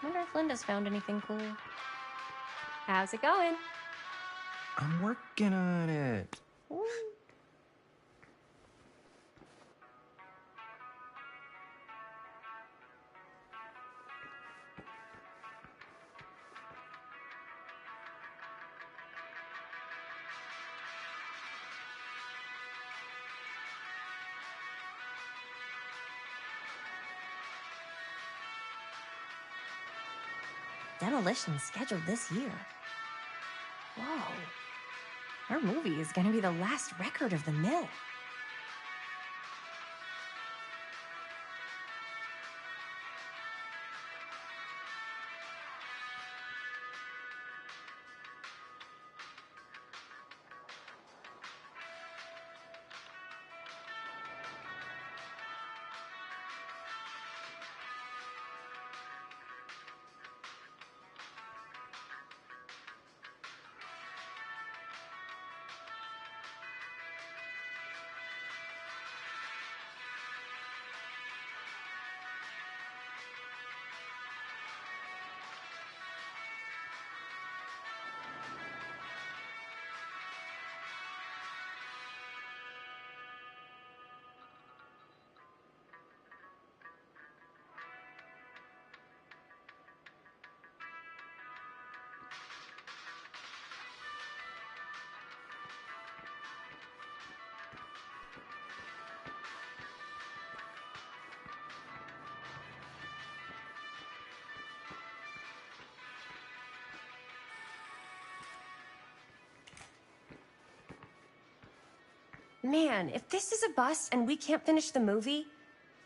Wonder if Linda's found anything cool. How's it going? I'm working on it. Ooh. Demolition scheduled this year. Whoa. Our movie is gonna be the last record of the mill. Man, if this is a bust and we can't finish the movie,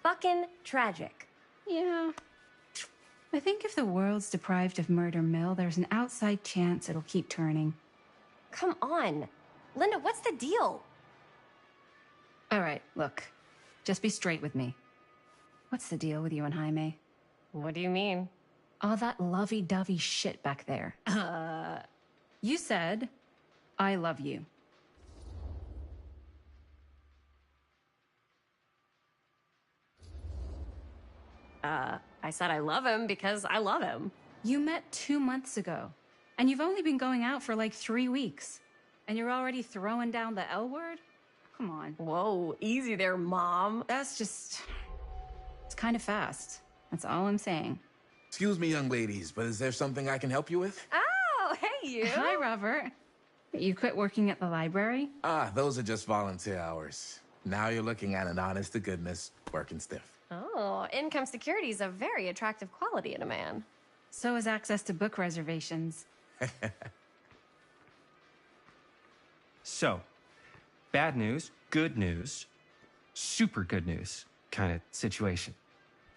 fucking tragic. Yeah. I think if the world's deprived of Murder Mill, there's an outside chance it'll keep turning. Come on. Linda, what's the deal? All right, look. Just be straight with me. What's the deal with you and Jaime? What do you mean? All that lovey-dovey shit back there. You said, I love you. I said I love him because I love him. You met 2 months ago, and you've only been going out for like 3 weeks. And you're already throwing down the L word? Come on. Whoa, easy there, Mom. That's just... It's kind of fast. That's all I'm saying. Excuse me, young ladies, but is there something I can help you with? Oh, hey, you. Hi, Robert. You quit working at the library? Ah, those are just volunteer hours. Now you're looking at an honest-to-goodness working stiff. Oh, income security is a very attractive quality in a man. So is access to book reservations. So, bad news, good news, super good news kind of situation.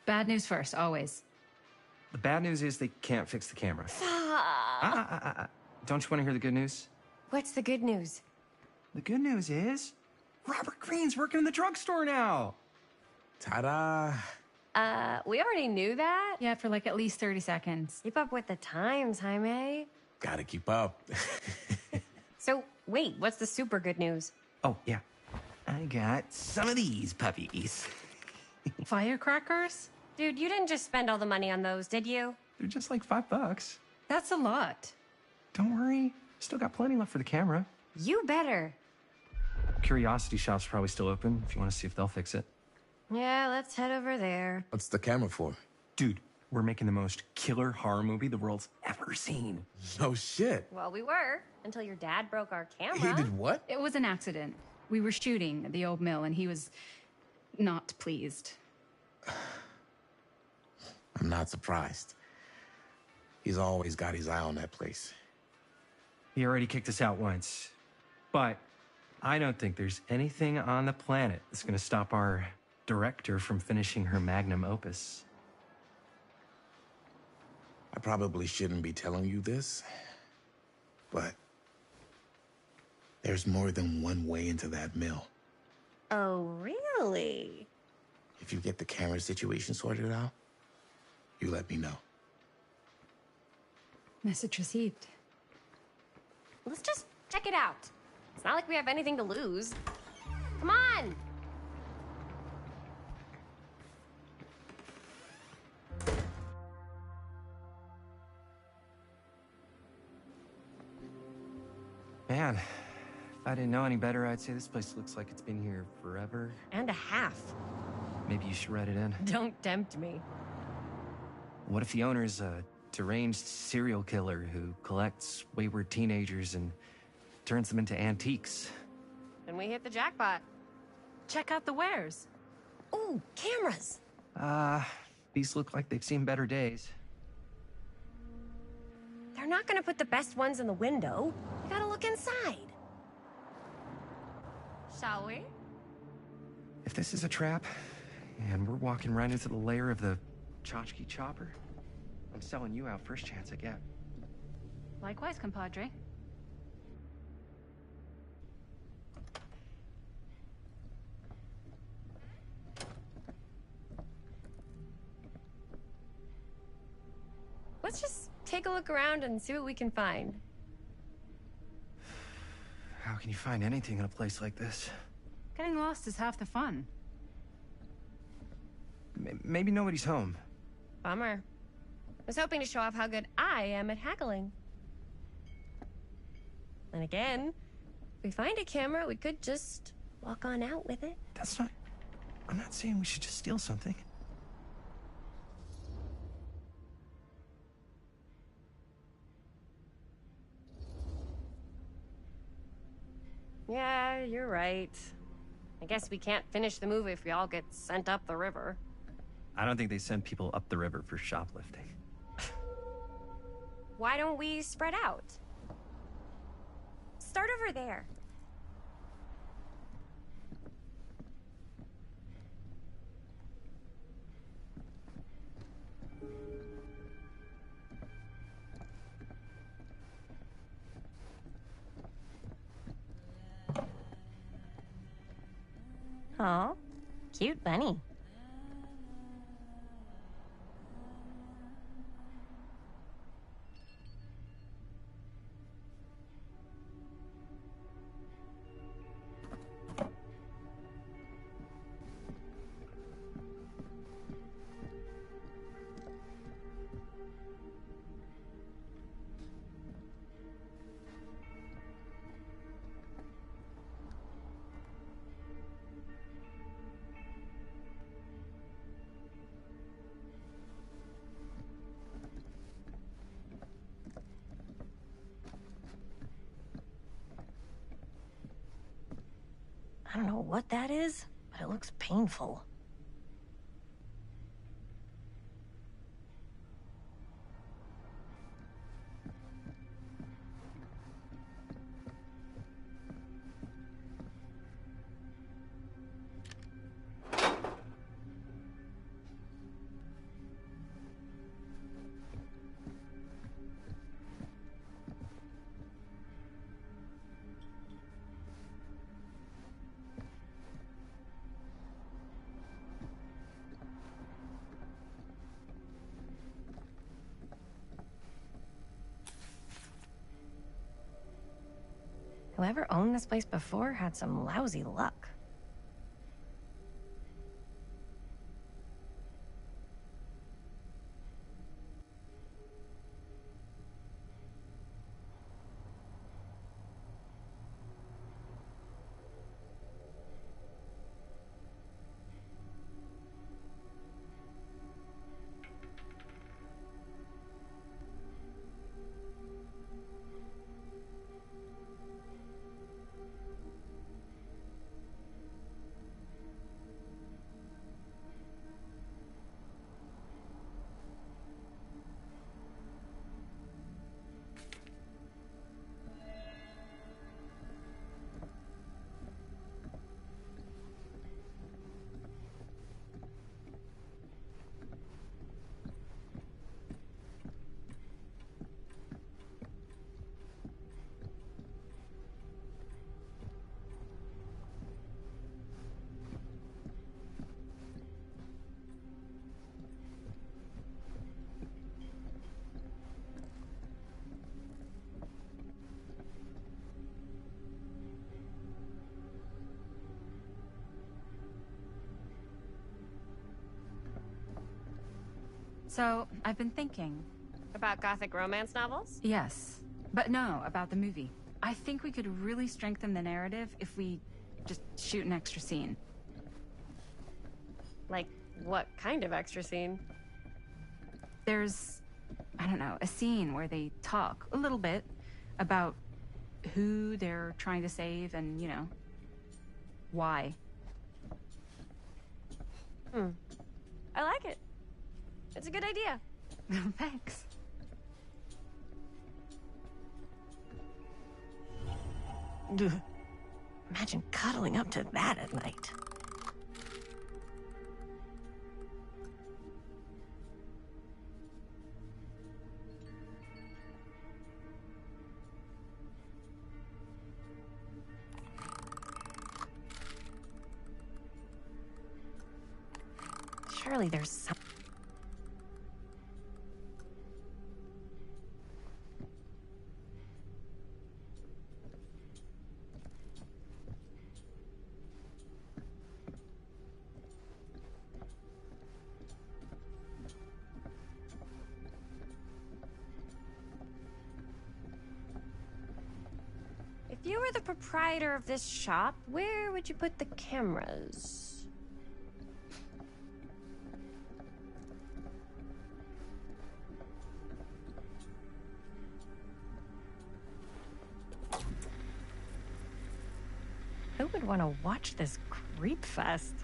Bad news first, always. The bad news is they can't fix the camera. Don't you want to hear the good news? What's the good news? The good news is Robert Greene's working in the drugstore now. Ta-da! We already knew that. Yeah, for like at least 30 seconds. Keep up with the times, Jaime. Gotta keep up. So, wait, what's the super good news? Oh, yeah. I got some of these puppies. Firecrackers? Dude, you didn't just spend all the money on those, did you? They're just like $5. That's a lot. Don't worry. Still got plenty left for the camera. You better. Curiosity Shop's probably still open if you want to see if they'll fix it. Yeah, let's head over there. What's the camera for? Dude, we're making the most killer horror movie the world's ever seen. No shit. Well, we were, until your dad broke our camera. He did what? It was an accident. We were shooting at the old mill and he was not pleased. I'm not surprised. He's always got his eye on that place. He already kicked us out once. But I don't think there's anything on the planet that's going to stop our director from finishing her magnum opus. I probably shouldn't be telling you this, but there's more than one way into that mill. Oh, really? If you get the camera situation sorted out, you let me know. Message received. Let's just check it out. It's not like we have anything to lose. Come on! Man, if I didn't know any better, I'd say this place looks like it's been here forever. And a half. Maybe you should write it in. Don't tempt me. What if the owner's a deranged serial killer who collects wayward teenagers and turns them into antiques? And we hit the jackpot. Check out the wares. Ooh, cameras! These look like they've seen better days. They're not gonna put the best ones in the window. You gotta look inside. Shall we? If this is a trap, and we're walking right into the lair of the tchotchke chopper, I'm selling you out first chance I get. Likewise, compadre. Let's just take a look around and see what we can find. How can you find anything in a place like this? Getting lost is half the fun. Maybe nobody's home. Bummer. I was hoping to show off how good I am at haggling. And again, if we find a camera, we could just walk on out with it. That's not... I'm not saying we should just steal something. Yeah, you're right. I guess we can't finish the movie if we all get sent up the river. I don't think they send people up the river for shoplifting. Why don't we spread out? Start over there. Aw, cute bunny. I don't know what that is, but it looks painful. Whoever owned this place before had some lousy luck. So, I've been thinking. About gothic romance novels? Yes. But no, about the movie. I think we could really strengthen the narrative if we just shoot an extra scene. Like, what kind of extra scene? There's, I don't know, a scene where they talk a little bit about who they're trying to save and, you know, why. I like it. It's a good idea. Thanks. Ugh. Imagine cuddling up to that at night. Surely there's some... If you were the proprietor of this shop, where would you put the cameras? Who would want to watch this creep fest?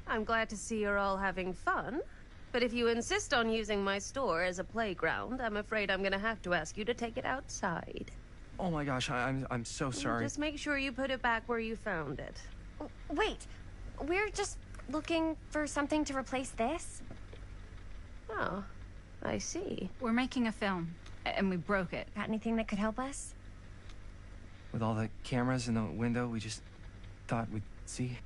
I'm glad to see you're all having fun. But if you insist on using my store as a playground, I'm afraid I'm gonna have to ask you to take it outside. Oh my gosh, I'm so sorry. Just make sure you put it back where you found it. Wait, we're just looking for something to replace this? Oh, I see. We're making a film, and we broke it. Got anything that could help us? With all the cameras in the window, we just thought we'd see.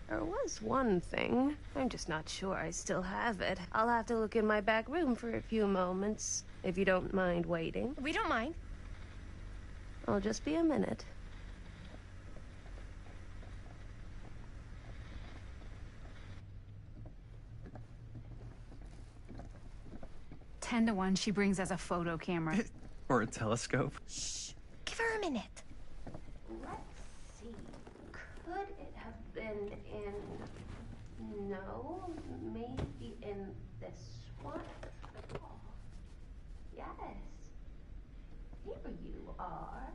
There was one thing. I'm just not sure I still have it. I'll have to look in my back room for a few moments, if you don't mind waiting. We don't mind. I'll just be a minute. Ten to 1 she brings as a photo camera. Or a telescope. Shh. Give her a minute. Let's see. Could it have been in No, maybe in this one. Oh, yes. Here you are.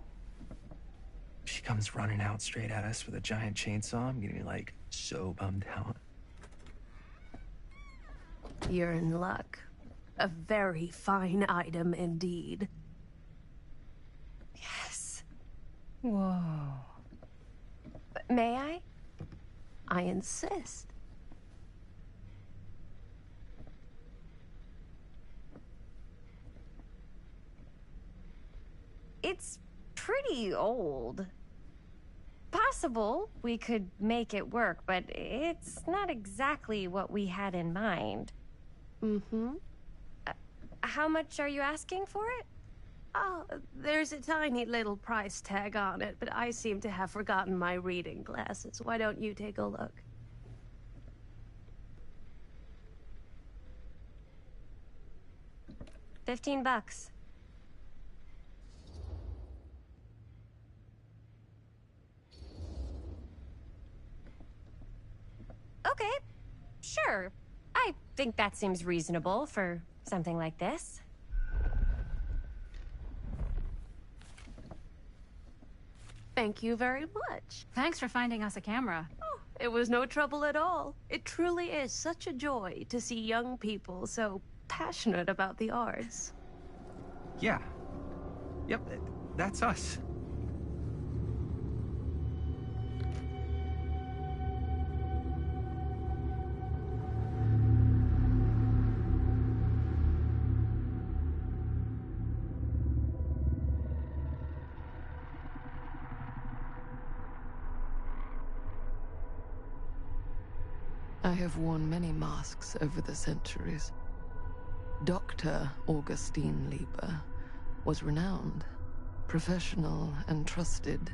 She comes running out straight at us with a giant chainsaw. I'm getting like so bummed out. You're in luck. A very fine item indeed. Yes. Whoa. May I? I insist. It's pretty old. Possible we could make it work, but it's not exactly what we had in mind. Mm-hmm. How much are you asking for it? Oh, there's a tiny little price tag on it, but I seem to have forgotten my reading glasses. Why don't you take a look? $15. Okay, sure. I think that seems reasonable for something like this. Thank you very much. Thanks for finding us a camera. Oh, it was no trouble at all. It truly is such a joy to see young people so passionate about the arts. Yeah. Yep, that's us. I have worn many masks over the centuries. Dr. Augustine Lieber was renowned, professional, and trusted.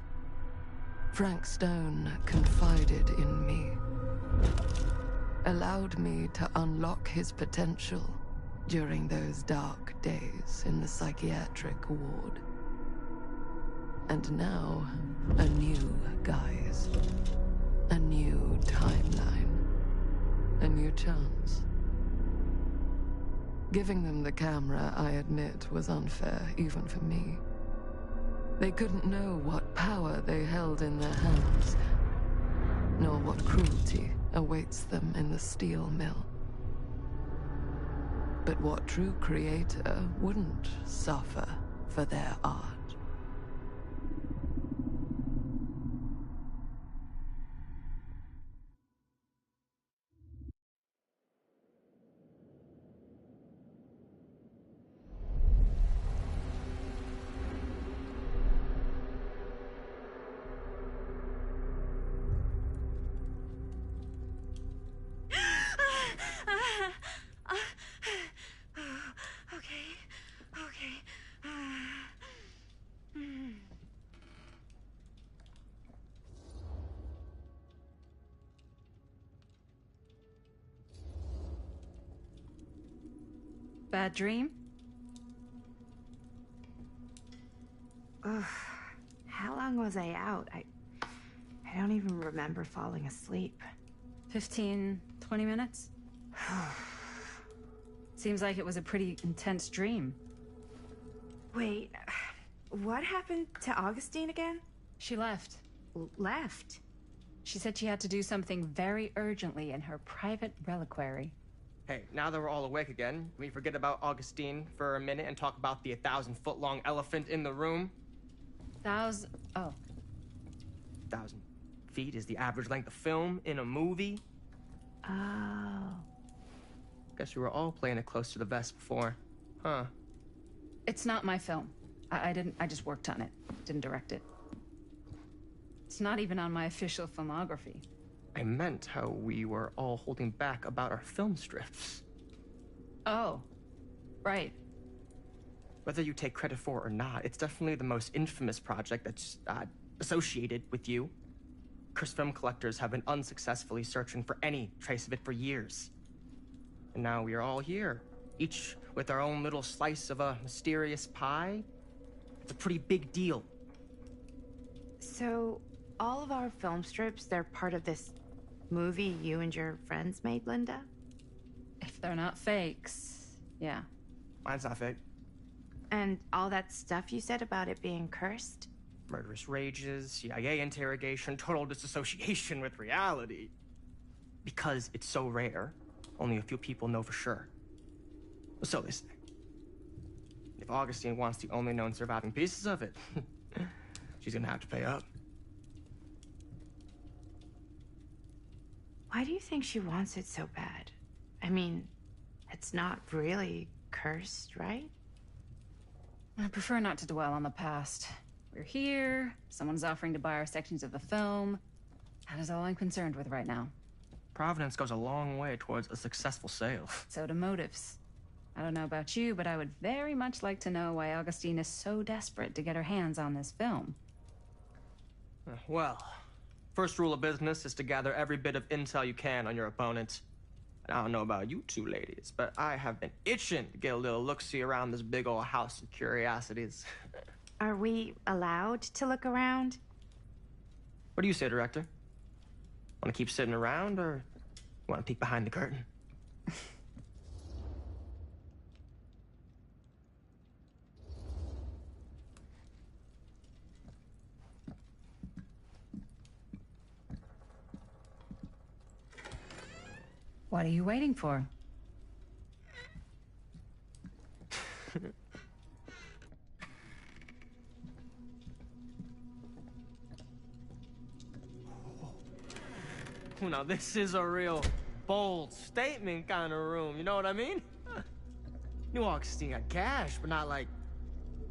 Frank Stone confided in me, allowed me to unlock his potential during those dark days in the psychiatric ward. And now, a new guise, a new timeline. A new chance. Giving them the camera, I admit, was unfair, even for me. They couldn't know what power they held in their hands, nor what cruelty awaits them in the steel mill. But what true creator wouldn't suffer for their art? Bad dream? Ugh. How long was I out? I don't even remember falling asleep. 15, 20 minutes? Seems like it was a pretty intense dream. Wait, what happened to Augustine again? She left. Left? She said she had to do something very urgently in her private reliquary. Hey, now that we're all awake again, can we forget about Augustine for a minute and talk about the 1,000-foot-long elephant in the room? Oh. 1,000 feet is the average length of film in a movie. Oh. Guess we were all playing it close to the vest before. Huh. It's not my film. I just worked on it. Didn't direct it. It's not even on my official filmography. I meant how we were all holding back about our film strips. Oh. Right. Whether you take credit for it or not, it's definitely the most infamous project that's associated with you. Cursed film collectors have been unsuccessfully searching for any trace of it for years. And now we are all here, each with our own little slice of a mysterious pie. It's a pretty big deal. So, all of our film strips, they're part of this movie you and your friends made, Linda? If they're not fakes, yeah. Mine's not fake. And all that stuff you said about it being cursed? Murderous rages, CIA interrogation, total disassociation with reality. Because it's so rare, only a few people know for sure. So they say. If Augustine wants the only known surviving pieces of it, she's gonna have to pay up. Why do you think she wants it so bad? I mean, it's not really cursed, right? I prefer not to dwell on the past. We're here, someone's offering to buy our sections of the film. That is all I'm concerned with right now. Providence goes a long way towards a successful sale. So do motives. I don't know about you, but I would very much like to know why Augustine is so desperate to get her hands on this film. Well, first rule of business is to gather every bit of intel you can on your opponent. And I don't know about you two ladies, but I have been itching to get a little look-see around this big old house of curiosities. Are we allowed to look around? What do you say, Director? Want to keep sitting around, or want to peek behind the curtain? What are you waiting for? Now this is a real bold statement kind of room, you know what I mean? New Augustine got cash, but not like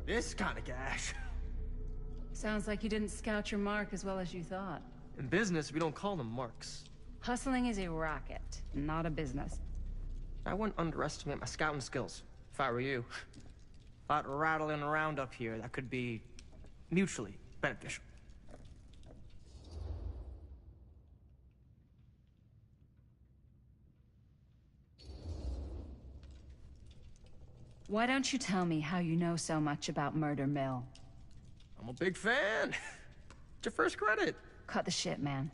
this kind of cash. Sounds like you didn't scout your mark as well as you thought. In business, we don't call them marks. Hustling is a racket, not a business. I wouldn't underestimate my scouting skills, if I were you. A lot rattling around up here that could be mutually beneficial. Why don't you tell me how you know so much about Murder Mill? I'm a big fan. It's your first credit. Cut the shit, man.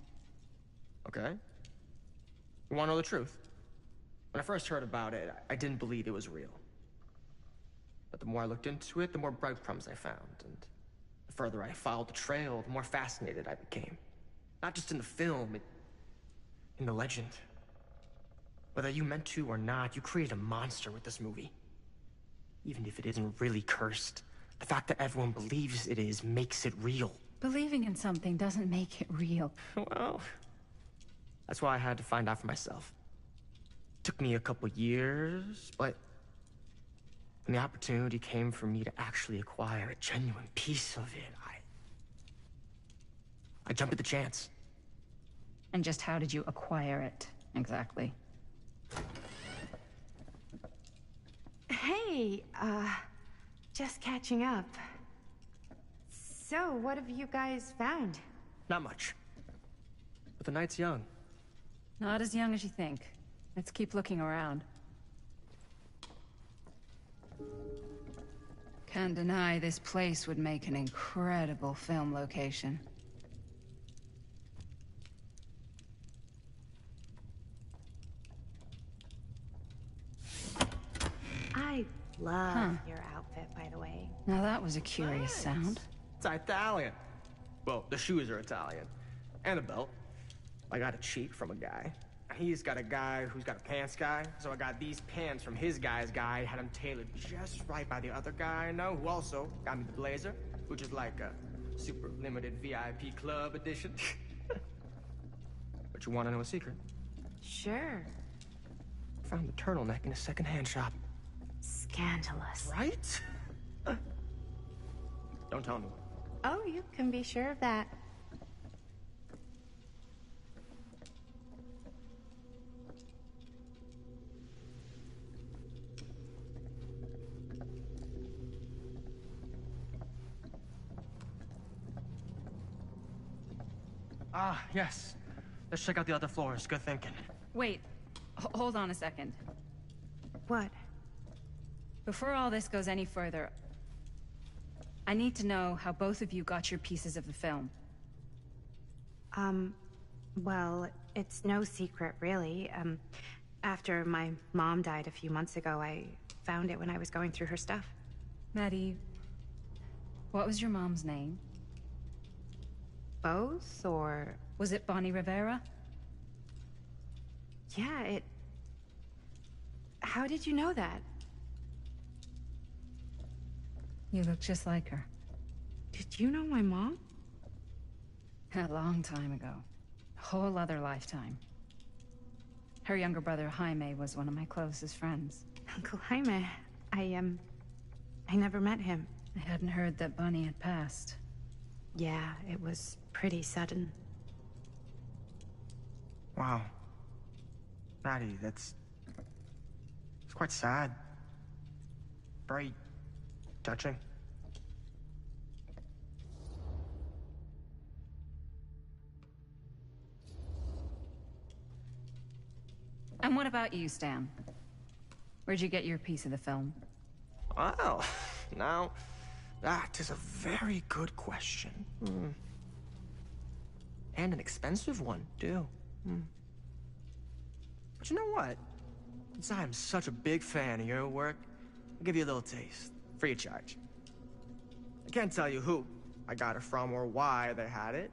Okay. You want to know the truth? When I first heard about it, I didn't believe it was real. But the more I looked into it, the more breadcrumbs I found. And the further I followed the trail, the more fascinated I became. Not just in the film, in the legend. Whether you meant to or not, you created a monster with this movie. Even if it isn't really cursed, the fact that everyone believes it is makes it real. Believing in something doesn't make it real. Well, that's why I had to find out for myself. Took me a couple years, but when the opportunity came for me to actually acquire a genuine piece of it, I jumped at the chance. And just how did you acquire it, exactly? Hey, just catching up. So, what have you guys found? Not much. But the night's young. Not as young as you think. Let's keep looking around. Can't deny this place would make an incredible film location. I love your outfit, by the way. Now that was a curious sound. It's Italian. Well, the shoes are Italian. And the belt. I got a cheat from a guy. He's got a guy who's got a pants guy, so I got these pants from his guy's guy, had them tailored just right by the other guy I know, who also got me the blazer, which is like a super limited VIP club edition. But you want to know a secret? Sure. Found the turtleneck in a secondhand shop. Scandalous. Right? Don't tell anyone. Oh, you can be sure of that. Ah, yes. Let's check out the other floors. Good thinking. Wait, hold on a second. What? Before all this goes any further, I need to know how both of you got your pieces of the film. Well, it's no secret, really. After my mom died a few months ago, I found it when I was going through her stuff. Maddie, what was your mom's name? Both, or... Was it Bonnie Rivera? Yeah, it... How did you know that? You look just like her. Did you know my mom? A long time ago. A whole other lifetime. Her younger brother, Jaime, was one of my closest friends. Uncle Jaime, I never met him. I hadn't heard that Bonnie had passed. Yeah, it was pretty sudden. Wow. Maddie, it's quite sad. Very touching. And what about you, Stan? Where'd you get your piece of the film? Well, now, that is a very good question. And an expensive one, too. But you know what? Since I'm such a big fan of your work, I'll give you a little taste, free of charge. I can't tell you who I got it from or why they had it.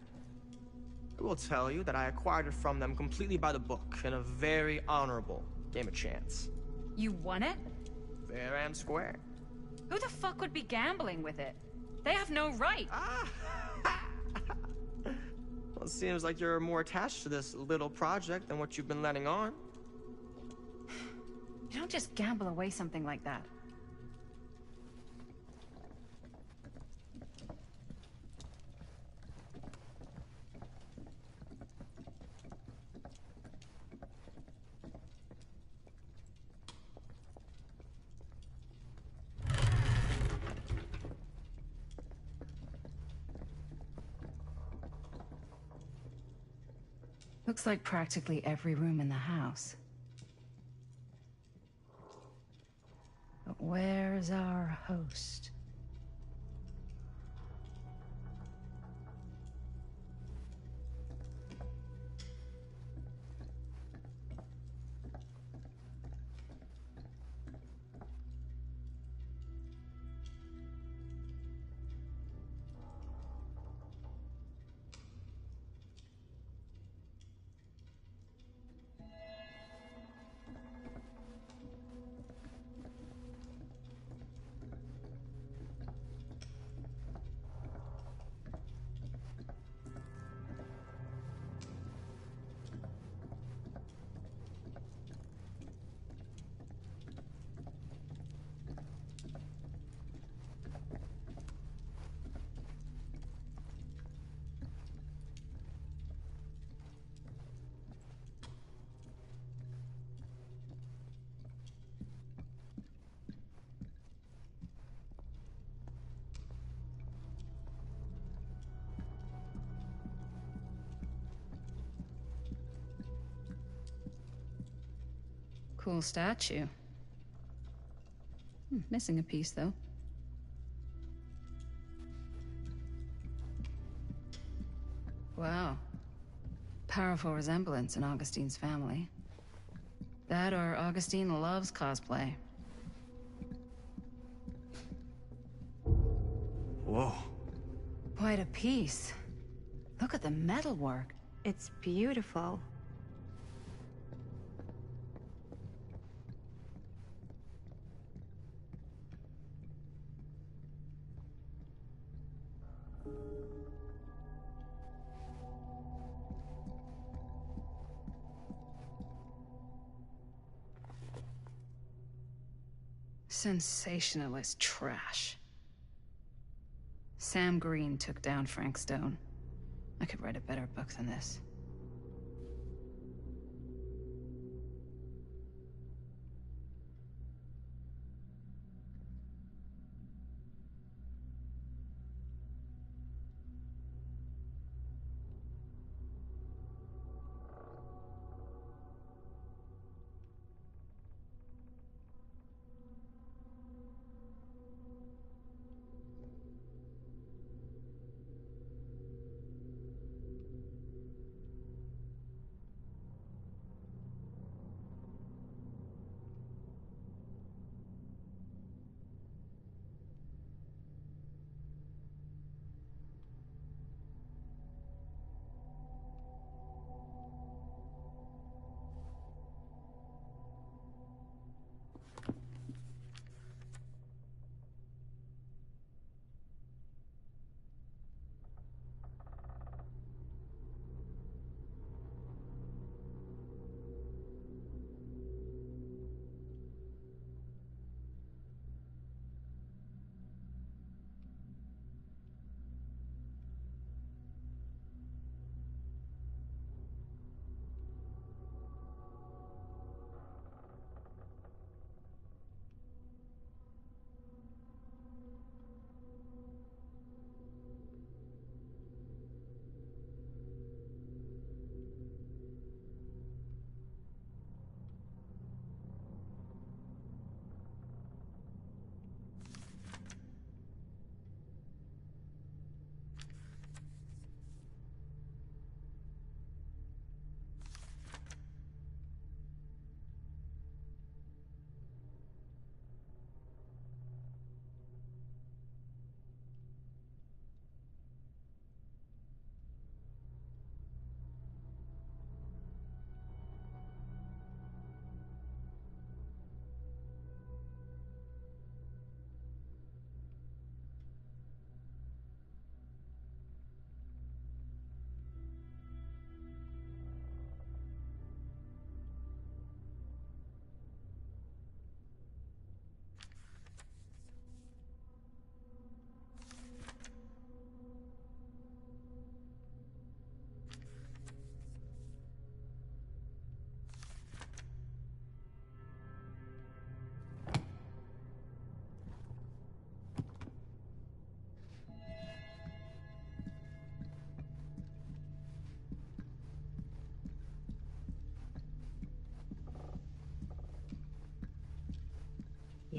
I will tell you that I acquired it from them completely by the book in a very honorable game of chance. You won it? Fair and square. Who the fuck would be gambling with it? They have no right. Well, it seems like you're more attached to this little project than what you've been letting on. You don't just gamble away something like that. Looks like practically every room in the house. But where's our host? Cool statue. Missing a piece, though. Wow. Powerful resemblance in Augustine's family. That or Augustine loves cosplay. Whoa. Quite a piece. Look at the metalwork. It's beautiful. Sensationalist trash. Sam Green took down Frank Stone. I could write a better book than this.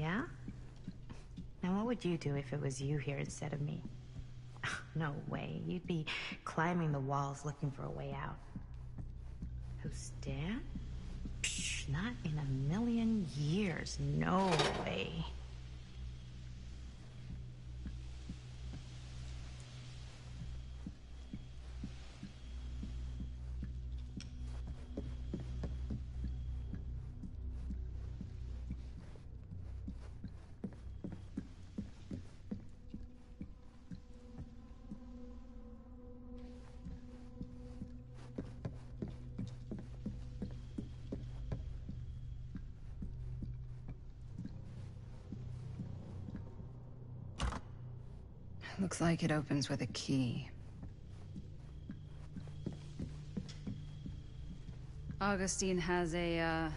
Yeah? Now what would you do if it was you here instead of me? No way. You'd be climbing the walls looking for a way out. Who, Stan? Psh, not in a million years. No way. Looks like it opens with a key. Augustine has a,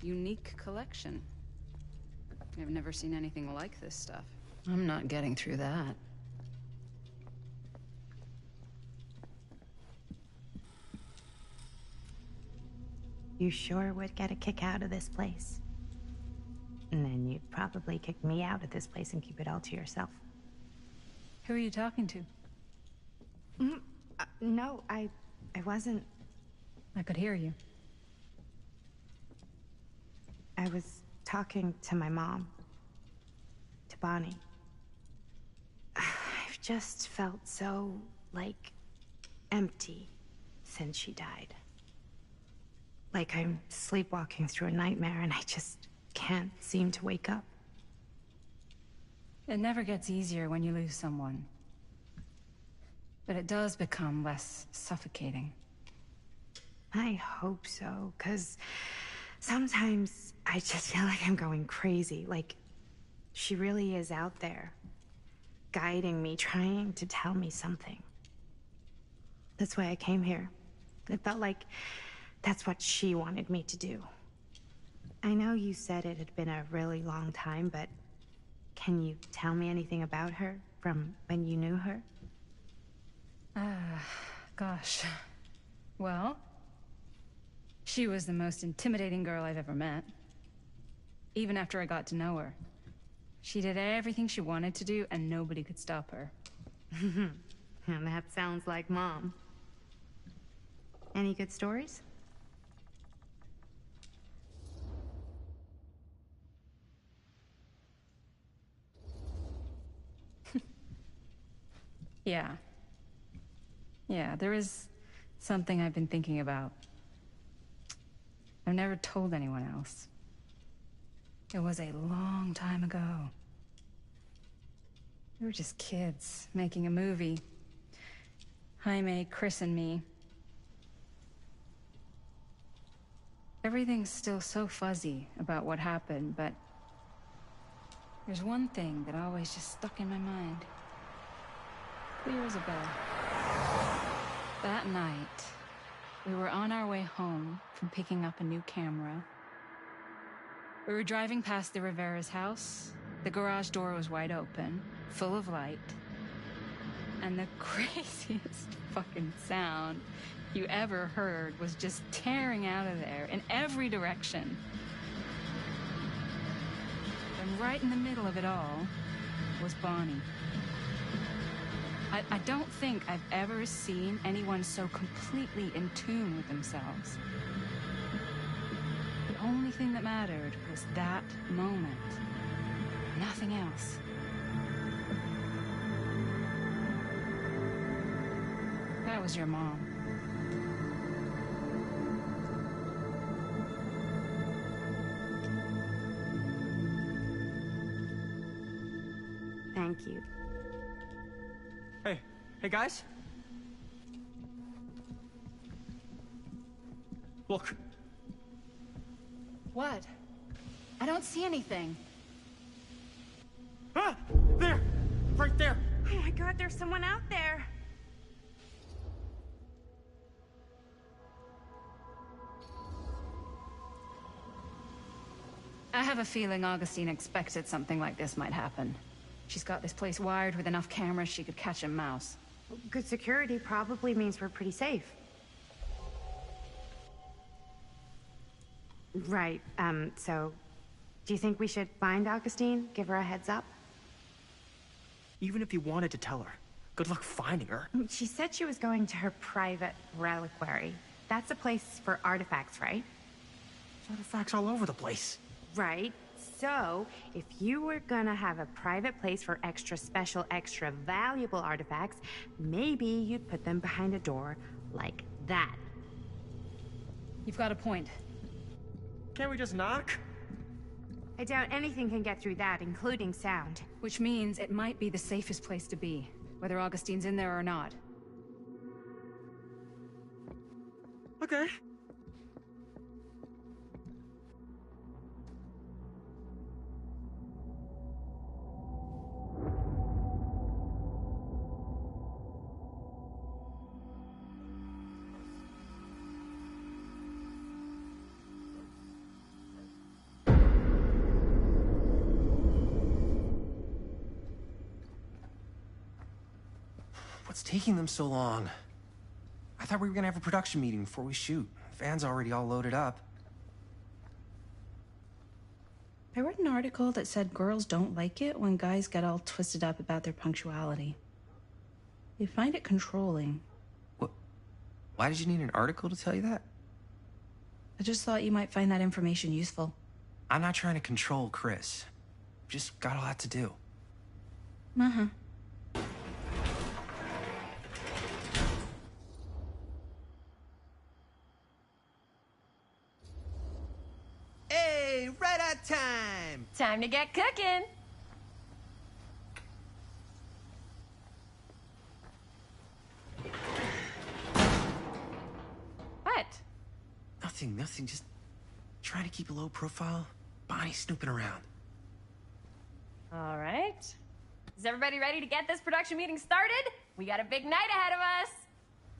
unique collection. I've never seen anything like this stuff. I'm not getting through that. You sure would get a kick out of this place. And then you'd probably kick me out of this place and keep it all to yourself. Who are you talking to? No, I wasn't. I could hear you. I was talking to my mom. To Bonnie. I've just felt so, like, empty since she died. Like I'm sleepwalking through a nightmare and I just can't seem to wake up. It never gets easier when you lose someone. But it does become less suffocating. I hope so, 'cause sometimes I just feel like I'm going crazy. Like, she really is out there, guiding me, trying to tell me something. That's why I came here. It felt like that's what she wanted me to do. I know you said it had been a really long time, but can you tell me anything about her from when you knew her? Gosh. Well, she was the most intimidating girl I've ever met. Even after I got to know her. She did everything she wanted to do, and nobody could stop her. And that sounds like Mom. Any good stories? Yeah. Yeah, there is something I've been thinking about. I've never told anyone else. It was a long time ago. We were just kids making a movie. Jaime, Chris, and me. Everything's still so fuzzy about what happened, but there's one thing that always just stuck in my mind. Clear as a bell. That night, we were on our way home from picking up a new camera. We were driving past the Rivera's house. The garage door was wide open, full of light. And the craziest fucking sound you ever heard was just tearing out of there in every direction. And right in the middle of it all was Bonnie. I don't think I've ever seen anyone so completely in tune with themselves. The only thing that mattered was that moment. Nothing else. That was your mom. Thank you. Hey guys? Look. What? I don't see anything. Ah! There! Right there! Oh my God, there's someone out there! I have a feeling Augustine expected something like this might happen. She's got this place wired with enough cameras she could catch a mouse. Good security probably means we're pretty safe. Right, so Do you think we should find Augustine? Give her a heads up? Even if you wanted to tell her, good luck finding her. She said she was going to her private reliquary. That's a place for artifacts, right? There's artifacts all over the place. Right. So, if you were gonna have a private place for extra special, extra valuable artifacts, maybe you'd put them behind a door like that. You've got a point. Can't we just knock? I doubt anything can get through that, including sound. Which means it might be the safest place to be, whether Augustine's in there or not. Okay. What's taking them so long? I thought we were gonna have a production meeting before we shoot. Van's already all loaded up. I read an article that said girls don't like it when guys get all twisted up about their punctuality. They find it controlling. What? Why did you need an article to tell you that? I just thought you might find that information useful. I'm not trying to control Chris. Just got a lot to do. Uh-huh. Hey, right on time! Time to get cooking. What? Nothing. Just trying to keep a low profile. Bonnie snooping around. All right. Is everybody ready to get this production meeting started? We got a big night ahead of us.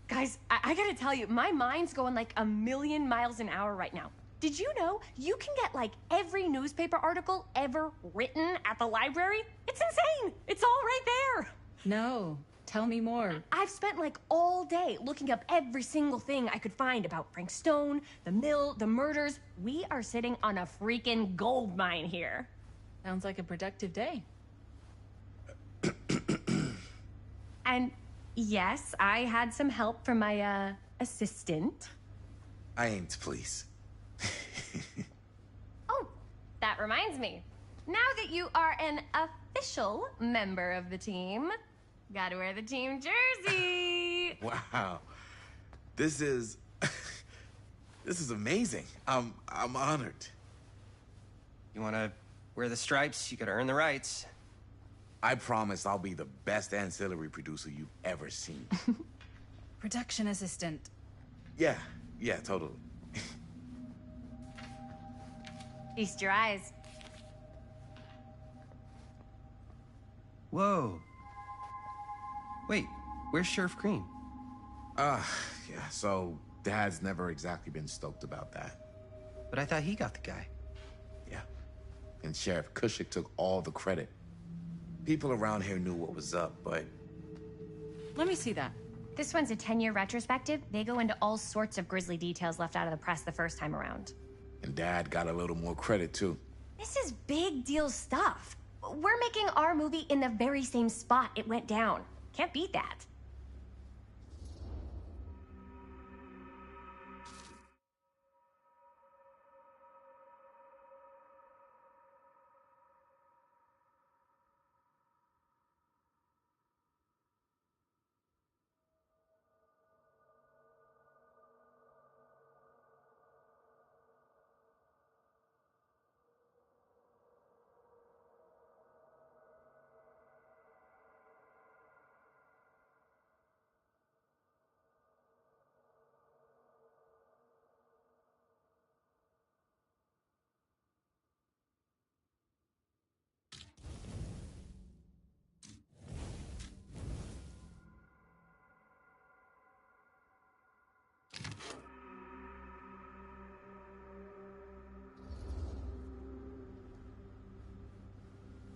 Guys, I gotta tell you, my mind's going like a million miles an hour right now. Did you know you can get like every newspaper article ever written at the library? It's insane. It's all right there. No, tell me more. I've spent like all day looking up every single thing I could find about Frank Stone, the mill, the murders. We are sitting on a freaking gold mine here. Sounds like a productive day. And yes, I had some help from my assistant. I aim to please. Oh, that reminds me. Now that you are an official member of the team, gotta wear the team jersey. Wow. This is amazing. I'm honored. You wanna wear the stripes? You gotta earn the rights. I promise I'll be the best ancillary producer you've ever seen. Production assistant. Yeah, totally. Feast your eyes. Whoa. Wait, where's Sheriff Green? Yeah, so Dad's never exactly been stoked about that. But I thought he got the guy. Yeah. And Sheriff Cushik took all the credit. People around here knew what was up, but... Let me see that. This one's a 10-year retrospective. They go into all sorts of grisly details left out of the press the first time around. And Dad got a little more credit, too. This is big deal stuff. We're making our movie in the very same spot it went down. Can't beat that.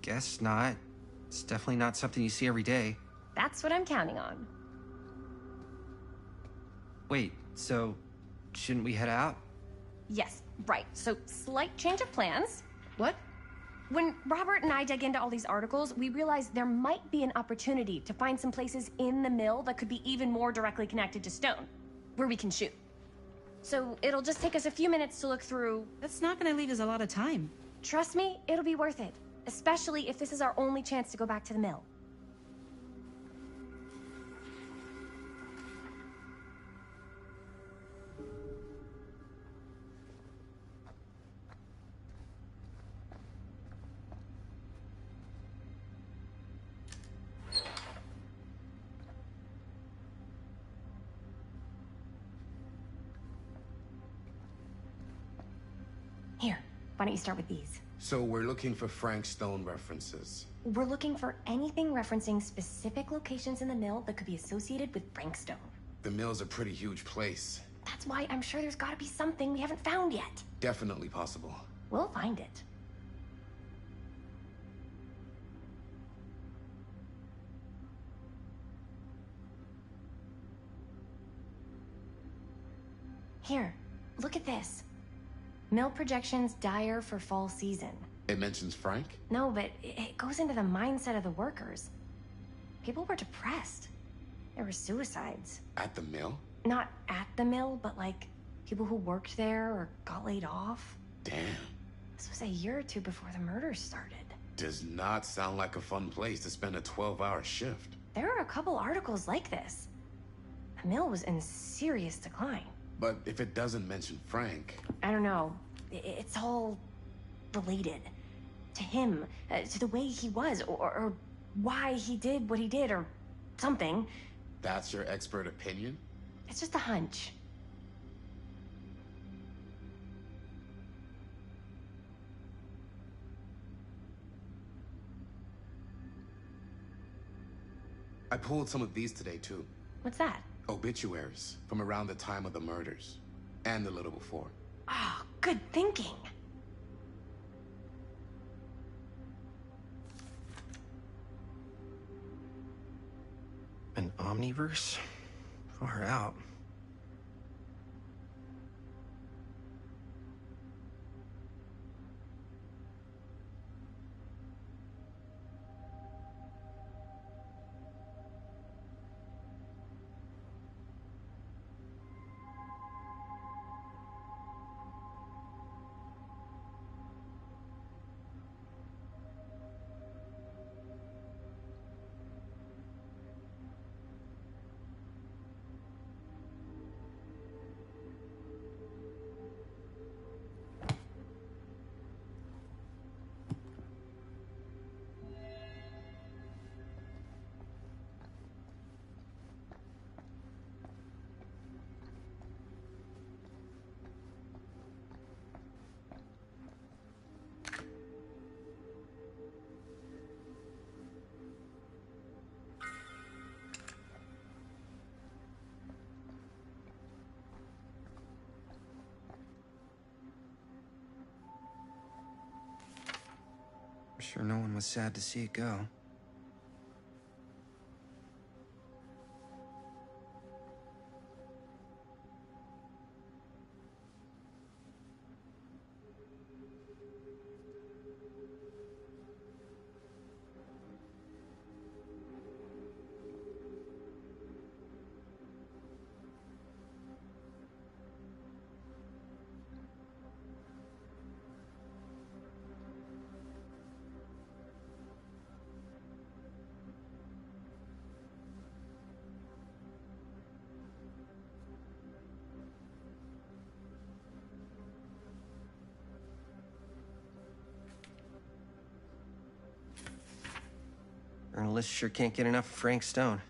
Guess not. It's definitely not something you see every day. That's what I'm counting on. Wait, so shouldn't we head out? Yes, right. So, slight change of plans. What? When Robert and I dug into all these articles, we realized there might be an opportunity to find some places in the mill that could be even more directly connected to Stone, where we can shoot. So it'll just take us a few minutes to look through. That's not gonna leave us a lot of time. Trust me, it'll be worth it. Especially if this is our only chance to go back to the mill. Here, why don't you start with these? So we're looking for Frank Stone references. We're looking for anything referencing specific locations in the mill that could be associated with Frank Stone. The mill's a pretty huge place. That's why I'm sure there's gotta be something we haven't found yet. Definitely possible. We'll find it. Here, look at this. Mill projections dire for fall season. It mentions Frank? No, but it goes into the mindset of the workers. People were depressed. There were suicides. At the mill? Not at the mill, but like people who worked there or got laid off. Damn. This was a year or two before the murders started. Does not sound like a fun place to spend a 12-hour shift. There are a couple articles like this. The mill was in serious decline. But if it doesn't mention Frank... I don't know. It's all related. To him, to the way he was, or why he did what he did, or something. That's your expert opinion? It's just a hunch. I pulled some of these today, too. What's that? Obituaries from around the time of the murders. And a little before. Oh, good thinking. An omniverse? Far out. I'm sure no one was sad to see it go. Journalists sure can't get enough of Frank Stone.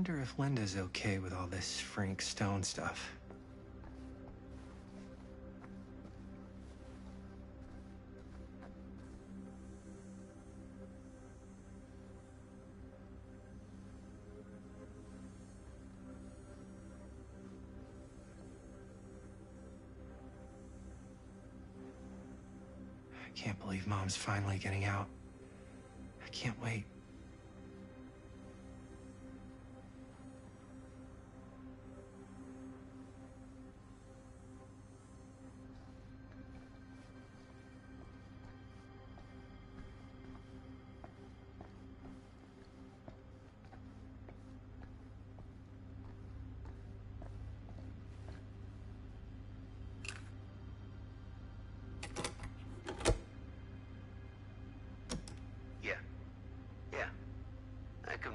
wonder if Linda's okay with all this Frank Stone stuff. I can't believe Mom's finally getting out. I can't wait.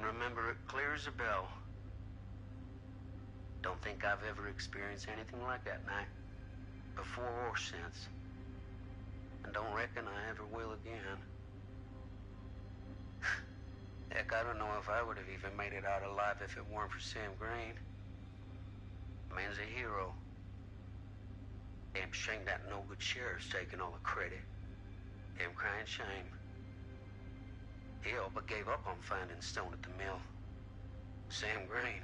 Remember it clear as a bell. Don't think I've ever experienced anything like that night, before or since. And don't reckon I ever will again. Heck, I don't know if I would have even made it out alive if it weren't for Sam Green. Man's a hero. Damn shame that no-good sheriff's taking all the credit. Damn crying shame. He all but gave up on finding Stone at the mill. Sam Green,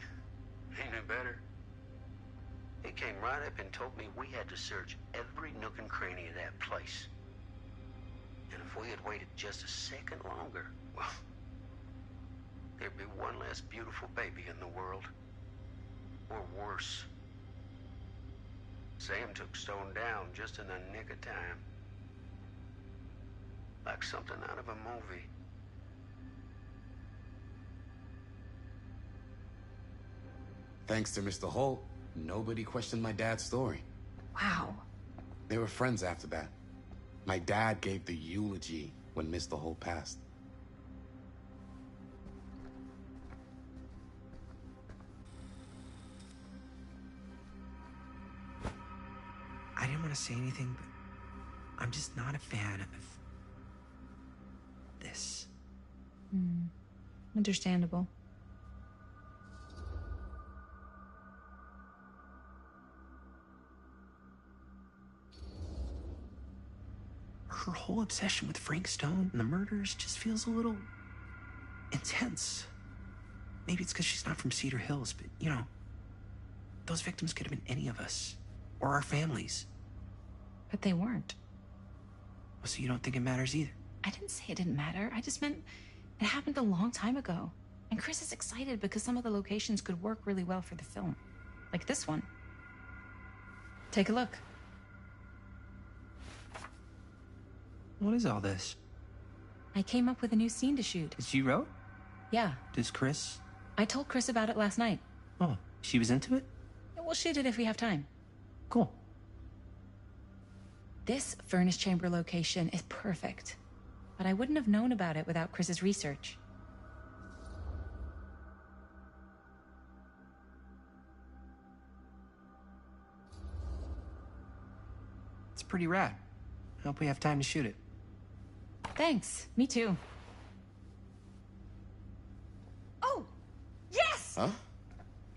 he knew better. He came right up and told me we had to search every nook and cranny of that place. And if we had waited just a second longer, well, there'd be one less beautiful baby in the world. Or worse. Sam took Stone down just in the nick of time. Like something out of a movie. Thanks to Mr. Holt, nobody questioned my dad's story. Wow. They were friends after that. My dad gave the eulogy when Mr. Holt passed. I didn't want to say anything, but I'm just not a fan of this. Understandable. Her whole obsession with Frank Stone and the murders just feels a little intense. Maybe it's because she's not from Cedar Hills, but, you know, those victims could have been any of us. Or our families. But they weren't. So you don't think it matters either? I didn't say it didn't matter. I just meant it happened a long time ago. And Chris is excited because some of the locations could work really well for the film. Like this one. Take a look. What is all this? I came up with a new scene to shoot. That you wrote? Yeah. Does Chris? I told Chris about it last night. Oh, she was into it? We'll shoot it if we have time. Cool. This furnace chamber location is perfect. But I wouldn't have known about it without Chris's research. It's pretty rad. I hope we have time to shoot it. Thanks. Me too. Oh! Yes! Huh?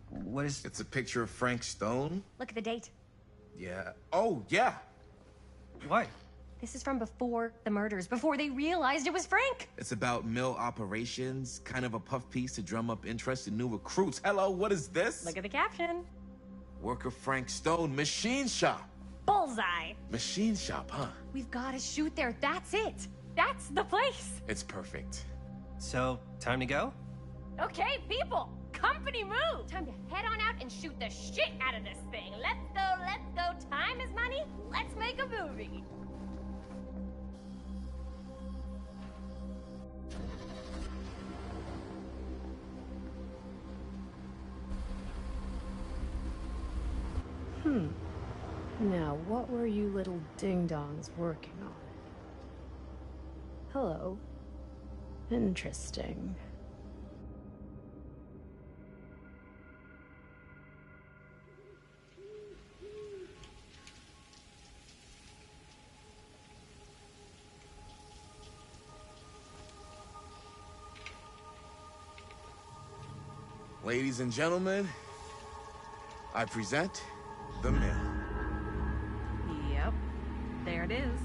What is... It's a picture of Frank Stone? Look at the date. Yeah. Oh, yeah. What? This is from before the murders, before they realized it was Frank. It's about mill operations, kind of a puff piece to drum up interest in new recruits. Hello, what is this? Look at the caption. Worker Frank Stone, machine shop. Bullseye. Machine shop, huh? We've got to shoot there. That's it. That's the place. It's perfect. So, time to go? Okay, people. Company move. Time to head on out and shoot the shit out of this thing. Let's go, let's go. Time is money. Let's make a movie. Now, what were you little ding-dongs working on? Hello. Interesting. Ladies and gentlemen, I present The Mill. Yep. There it is.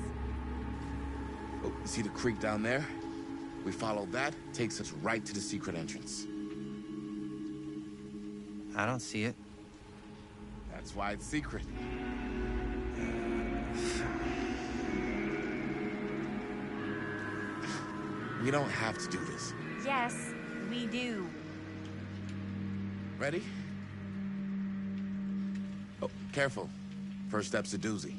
Oh, you see the creek down there? We follow that, takes us right to the secret entrance. I don't see it. That's why it's secret. We don't have to do this. Yes, we do. Ready? Oh, careful. First step's a doozy.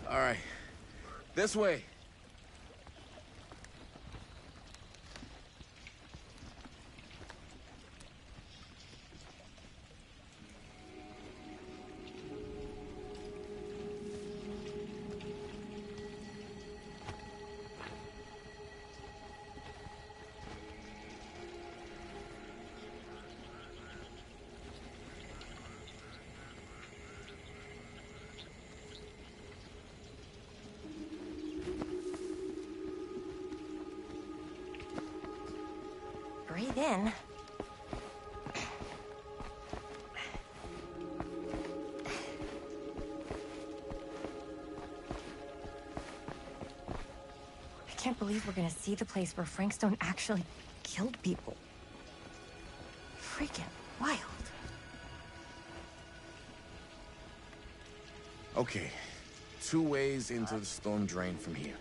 All right. This way. Breathe in. I can't believe we're gonna see the place where Frank Stone actually killed people. Freaking wild. Okay. 2 ways into the storm drain from here.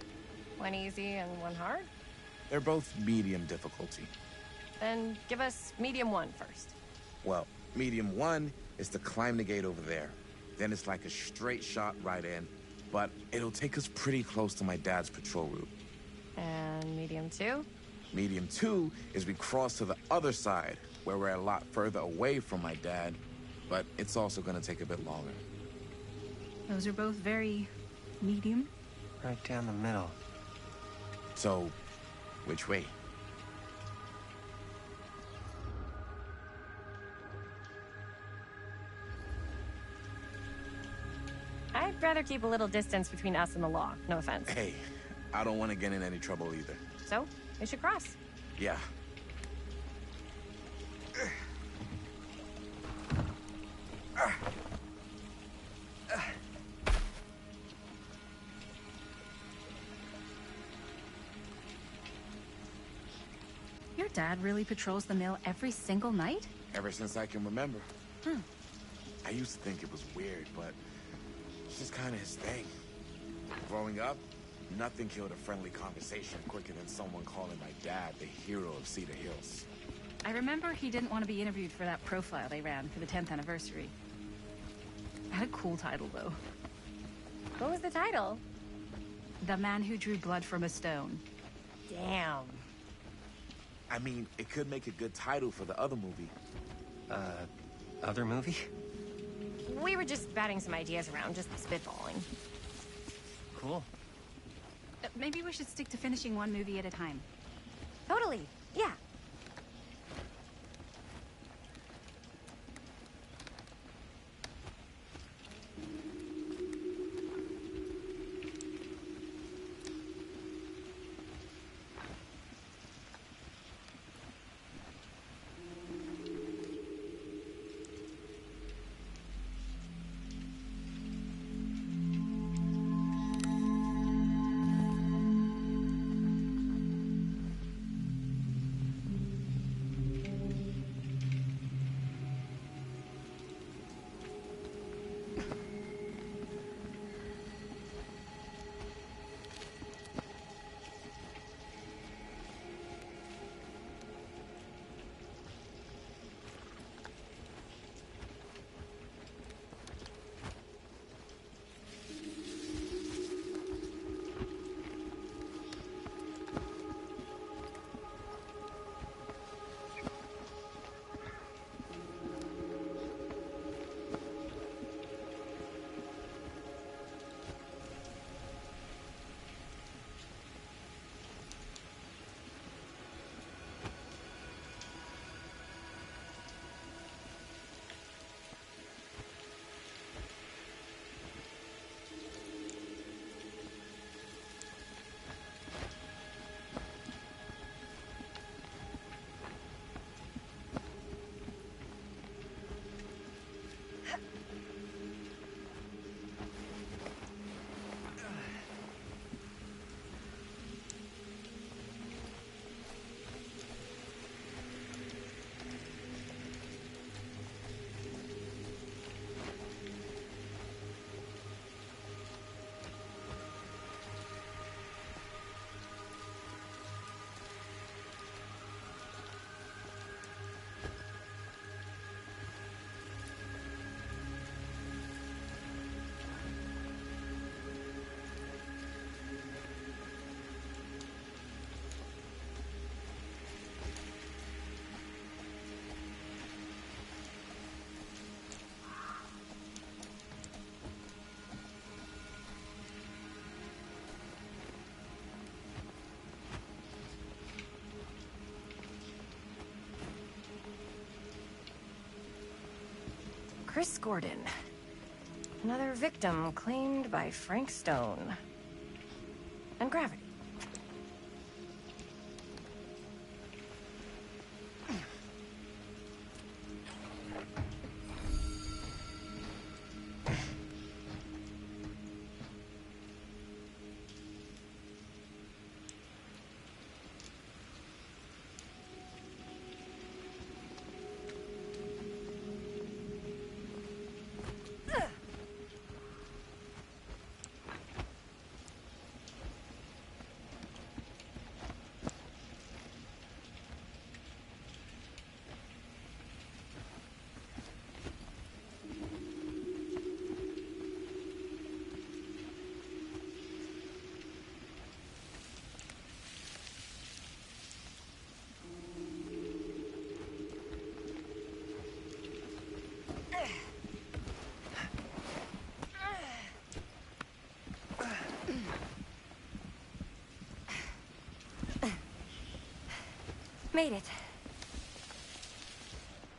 One easy and one hard? They're both medium difficulty. Then give us medium one first. Well, medium 1 is to climb the gate over there. Then it's like a straight shot right in, but it'll take us pretty close to my dad's patrol route. And medium two? Medium 2 is we cross to the other side, where we're a lot further away from my dad, but it's also gonna take a bit longer. Those are both very medium. Right down the middle. So, which way? I'd rather keep a little distance between us and the law. No offense. Hey, I don't want to get in any trouble either. So, we should cross. Yeah. Your dad really patrols the mill every single night? Ever since I can remember. Hmm. I used to think it was weird, but it's just kind of his thing. Growing up, nothing killed a friendly conversation quicker than someone calling my dad the hero of Cedar Hills. I remember he didn't want to be interviewed for that profile they ran for the 10th anniversary. It had a cool title, though. What was the title? The Man Who Drew Blood from a Stone. Damn. I mean, it could make a good title for the other movie. Other movie? We were just batting some ideas around, just spitballing. Cool. Maybe we should stick to finishing one movie at a time. Totally. Yeah. Chris Gordon. Another victim claimed by Frank Stone. And Gravity. Made it.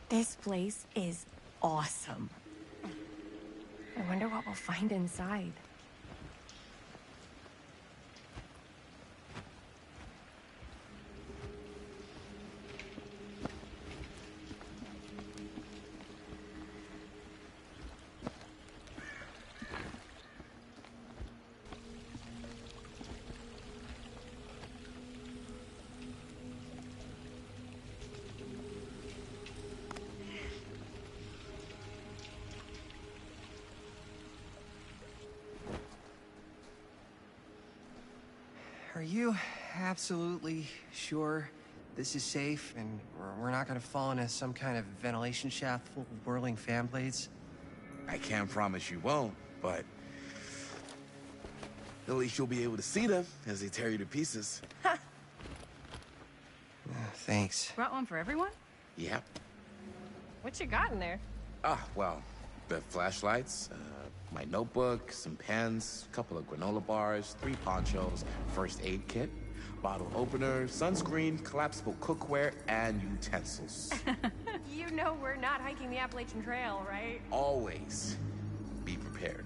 This place is awesome. I wonder what we'll find inside. Are you absolutely sure this is safe and we're not gonna fall into some kind of ventilation shaft full of whirling fan blades? I can't promise you won't, but at least you'll be able to see them as they tear you to pieces. Thanks. Brought one for everyone? Yep. What you got in there? Well, the flashlights, my notebook, some pens, a couple of granola bars, 3 ponchos, first aid kit, bottle opener, sunscreen, collapsible cookware, and utensils. You know we're not hiking the Appalachian Trail, right? Always be prepared.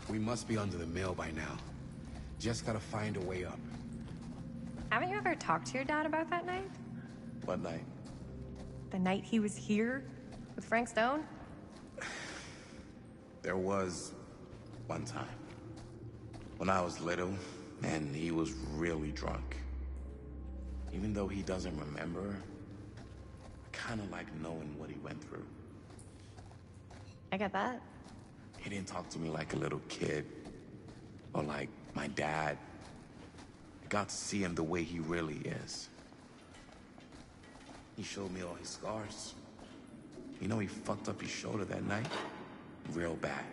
We must be under the mill by now. Just gotta find a way up. Haven't you ever talked to your dad about that night? What night? The night he was here with Frank Stone? There was one time when I was little and he was really drunk. Even though he doesn't remember, I kind of like knowing what he went through. I get that. He didn't talk to me like a little kid or like my dad. I got to see him the way he really is. He showed me all his scars. You know, he fucked up his shoulder that night. Real bad.